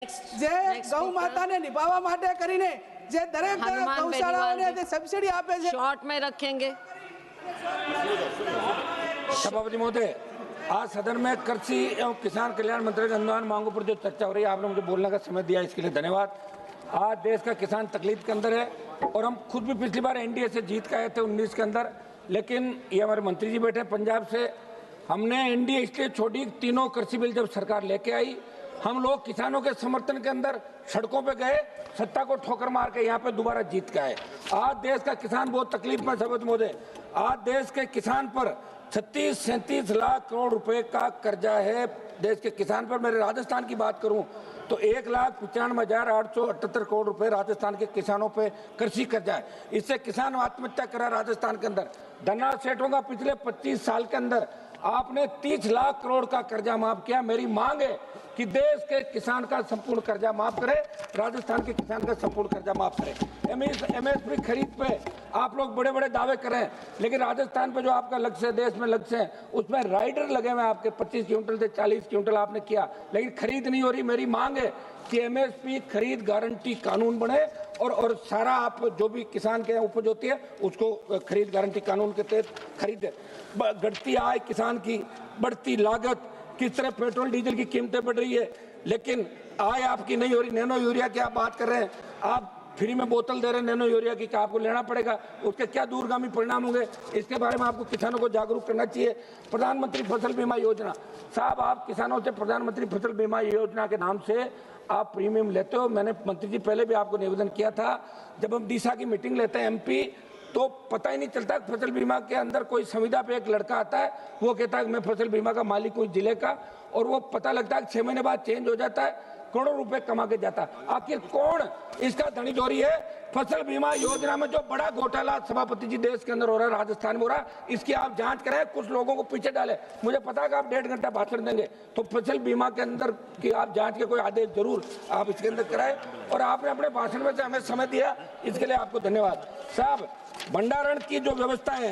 જે ગૌ માતાને નિભાવવા માટે કરીને જે દરેક ગૌશાળાઓને જે સબસિડી આપે છે शॉर्ट में रखेंगे। सभापति महोदय, आज सदन में कृषि एवं किसान कल्याण मंत्री के अनुदान मांगों पर जो चर्चा हो रही है, आपने मुझे बोलने का समय दिया, इसके लिए धन्यवाद। आज देश का किसान तकलीफ के अंदर है और हम खुद भी पिछली बार एनडीए से जीत के आए थे 19 के अंदर, लेकिन ये हमारे मंत्री जी बैठे पंजाब से। हमने एनडीए इसलिए छोड़ी, तीनों कृषि बिल जब सरकार लेके आई, हम लोग किसानों के समर्थन के अंदर सड़कों पे गए, सत्ता को ठोकर मार के यहाँ पे दोबारा जीत के आए। आज देश का किसान बहुत तकलीफ में, सभापति महोदय, आज देश के किसान पर 36-37 लाख करोड़ रुपए का कर्जा है। देश के किसान पर, मेरे राजस्थान की बात करूं तो 1,95,878 करोड़ रुपए राजस्थान के किसानों पे कृषि कर्जा है। इससे किसान आत्महत्या करा राजस्थान के अंदर। धनराज सेठों का पिछले 25 साल के अंदर आपने 30 लाख करोड़ का कर्जा माफ किया। मेरी मांग है कि देश के किसान का संपूर्ण कर्जा माफ करे, राजस्थान के किसान का संपूर्ण कर्जा माफ करे। एमएसपी खरीद पे आप लोग बड़े बड़े दावे करें, लेकिन राजस्थान पे जो आपका लक्ष्य है, देश में लक्ष्य है, उसमें राइडर लगे हुए आपके 25 क्विंटल से 40 क्विंटल आपने किया, लेकिन खरीद नहीं हो रही। मेरी मांग है कि एमएसपी खरीद गारंटी कानून बने और सारा आप जो भी किसान के उपज होती है उसको खरीद गारंटी कानून के तहत खरीदे। घटती आय किसान की, बढ़ती लागत, किस तरह पेट्रोल डीजल की कीमतें बढ़ रही है, लेकिन आय आपकी नहीं हो रही। नैनो यूरिया की आप बात कर रहे हैं, आप फ्री में बोतल दे रहे हैं नैनो यूरिया की, क्या आपको लेना पड़ेगा? उसके क्या दूरगामी परिणाम होंगे, इसके बारे में आपको किसानों को जागरूक करना चाहिए। प्रधानमंत्री फसल बीमा योजना, साहब आप किसानों से प्रधानमंत्री फसल बीमा योजना के नाम से आप प्रीमियम लेते हो। मैंने मंत्री जी पहले भी आपको निवेदन किया था, जब हम डीसा की मीटिंग लेते हैं एमपी, तो पता ही नहीं चलता फसल बीमा के अंदर कोई संविदा पे एक लड़का आता है, वो कहता है मैं फसल बीमा का मालिक हूँ जिले का, और वो पता लगता है 6 महीने बाद चेंज हो जाता है, करोड़ों रुपए कमा के जाता है। आखिर कौन इसका धनी चोरी है? फसल बीमा योजना में जो बड़ा घोटाला सभापति जी देश के अंदर हो रहा है, राजस्थान में हो रहा है, इसकी आप जांच करें, कुछ लोगों को पीछे डालें। मुझे पता है कि आप 1.5 घंटा भाषण देंगे, तो फसल बीमा के अंदर की आप जांच के कोई आदेश जरूर आप इसके अंदर कराएं, और आपने अपने भाषण में से हमें समय दिया, इसके लिए आपको धन्यवाद। साहब, भंडारण की जो व्यवस्था है,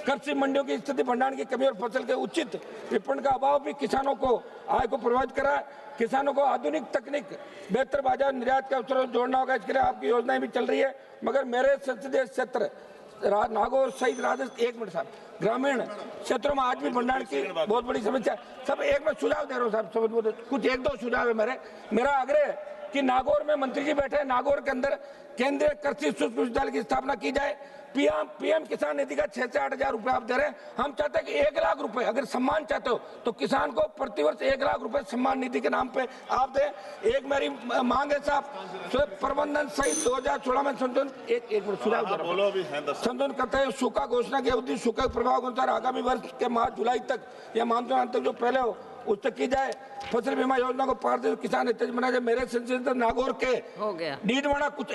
कृषि मंडियों की स्थिति, भंडारण की कमी और फसल के उचित विपणन का अभाव भी किसानों को आय को प्रभावित करा। किसानों को आधुनिक तकनीक, बेहतर बाजार निर्यात के अवसरों जोड़ना होगा, इसके लिए आपकी योजनाएं भी चल रही है। मगर मेरे संसदीय क्षेत्र नागौर सहित राजस्थान, 1 मिनट साहब, ग्रामीण क्षेत्रों में आज भी भंडारण की बहुत बड़ी समस्या। सब एक मैं सुझाव दे रहा हूँ साहब, कुछ 1-2 सुझाव है मेरा आग्रह कि नागौर में मंत्री जी बैठे हैं, नागौर के अंदर केंद्रीय कृषि सूक्ष्म विद्यालय की स्थापना की जाए। पीएम किसान निधि का 6 से 8 हजार रुपए आप दे रहे हैं, हम चाहते हैं कि 1 लाख रुपए, अगर सम्मान चाहते हो तो किसान को प्रतिवर्ष 1 लाख रुपए सम्मान निधि के नाम पे आप दें। एक मेरी मांग है साहब, प्रबंधन सहित 2016 में संशोधन, एक मिनट संशोधन करते हैं। सूखा घोषणा की अवधि सूखा प्रभाव के अनुसार आगामी वर्ष के माह जुलाई तक या मानसून अंत तक जो पहले हो उस तक की जाए। फसल बीमा योजना को पारदर्शी किसान हित बनाया जाए। मेरे संसदीय नागौर के डीडवाड़ा कुछ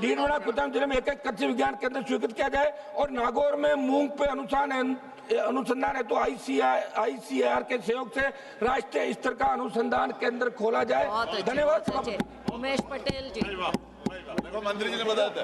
डीडवाड़ा कुचाम जिले में एक कृषि विज्ञान केंद्र स्वीकृत किया जाए, और नागौर में मूंग पे अनुसंधान है तो आईसीआर के सहयोग से राष्ट्रीय स्तर का अनुसंधान केंद्र खोला जाए। धन्यवाद। उमेश पटेल जी, मंत्री जी ने बताया था।